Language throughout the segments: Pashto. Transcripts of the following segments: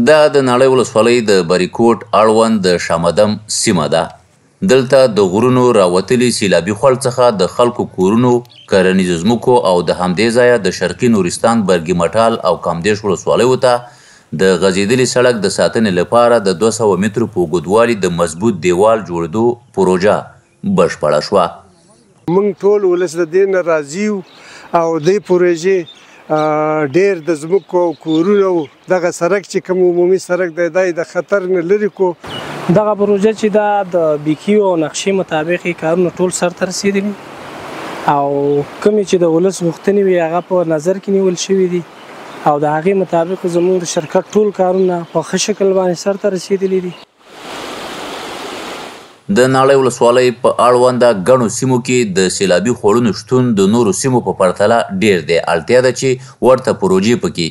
دا د ناړۍ ولسوالۍ د بریکوټ اړوند د شامدم سیمه ده. دلته د غرونو راوتلي سیلابي خوړ څخه د خلکو کورونو، کرنیزو ځمکو او د همدې ځایه د شرقي نورستان برګي مټال او کامدېش ولسوالیو ته د غځېدلي سړک د ساتنې لپاره د 200 مترو په اوږدوالي د مضبوط دیوال جوړېدو پروژه بشپړه شوه. موږ ټول ولس د دې نه راضي یو او دې پروژې ډېر د ځمکو او کورونو دغه سړک چې کوم عمومي سړک دی دا د خطر نه لرې کو. دغه پروژه چې دا د بیکیو او نقشې مطابق کارونه ټول سرته رسېدلي او کومې چې د ولس غوښتنې وي هغه په نظر کې نیول شوي دي او د هغې مطابق زموږ د شرکت ټول کارونه په ښه شکل باندې سرته رسېدلي دي. د ناړۍ ولسوالۍ په اړونده ګڼو سیمو کې د سیلابي خوړونو شتون د نورو سیمو په پرتله ډېر دی. اړتیا ده چې ورته پروژې پکې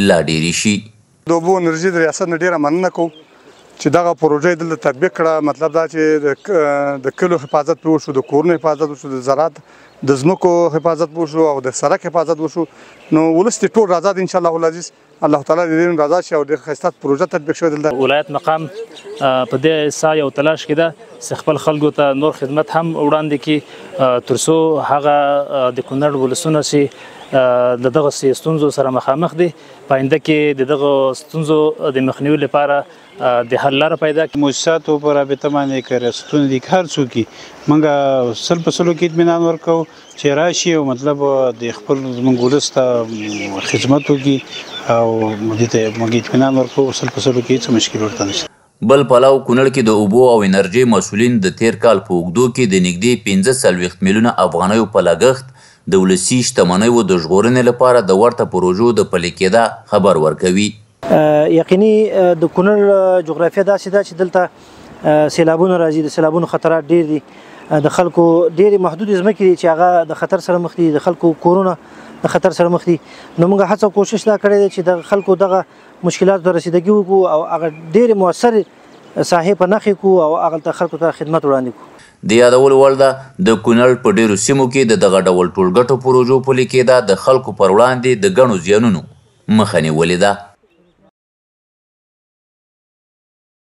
لا ډېرې شي. د اوبو انرژي د ریاست نه ډېره مننه کوو چې دغه پروژه یې دلته تطبیق کړه. مطلب دا چې د کلو حفاظت پې وشو، د کورونو حفاظت وشو، د زراعت د ځمکو حفاظت وشو او د سړک حفاظت وشو. نو ولس دې ټول راضا دي انشاءالله العزیز. الله تعالی دې راضا شي او ډېر ښایسته پروژه تطبیق شوې دلته. ولایت مقام په دې سعی او تلاش کې ده چې خپل خلکو ته نور خدمت هم وړاندې کړي تر څو هغه د کونړ ولسونه چې د دغه ستونزو سره مخامخ دي په آینده کې د دغه ستونزو د مخنیوي لپاره د حل لاره پیدا کړي. مؤسساتو په رابطه باندې که ریاستونه دي هر څوک موږ سل په سلو کې اطمینان ورکوو چې راشي او مطلب د خپل زموږ ولس ته خدمت وکړي او دې ته موږ اطمینان ورکوو سل په سلو کې هېڅ مشکل ورته نشته. بل پلو کونړ کې د اوبو او انرژۍ مسؤلین د تیر کال په اوږدو کې د نږدې 45 میلیونه افغانیو په لګښت د ولسي شتمنیو د ژغورنې لپاره د ورته پروژو د پلي کېدا خبر ورکوي. یقیني د کونړ جغرافیه داسې ده چې دلته سیلابونه راځي، د سیلابونو خطرات ډېر دي، د خلکو ډېرې محدودې ځمکې دي چې هغه د خطر سره مخ دي، د خلکو کورونه د خطر سره مخ دي. نو موږ هڅه او کوشش دا کړی دی چې د خلکو دغه مشکلاتو ته رسیدګي وکړو او هغه ډېرې مؤثرې ساحې په نښې کړو او هغه خلکو ته خدمت وړاندې کړو. د یادولو وړ ده د کونړ په ډېرو سیمو کې د دغه ډول ټولګټو پروژو پلي کېدا د خلکو پر وړاندې د ګڼو زیانونو مخه نیولې ده.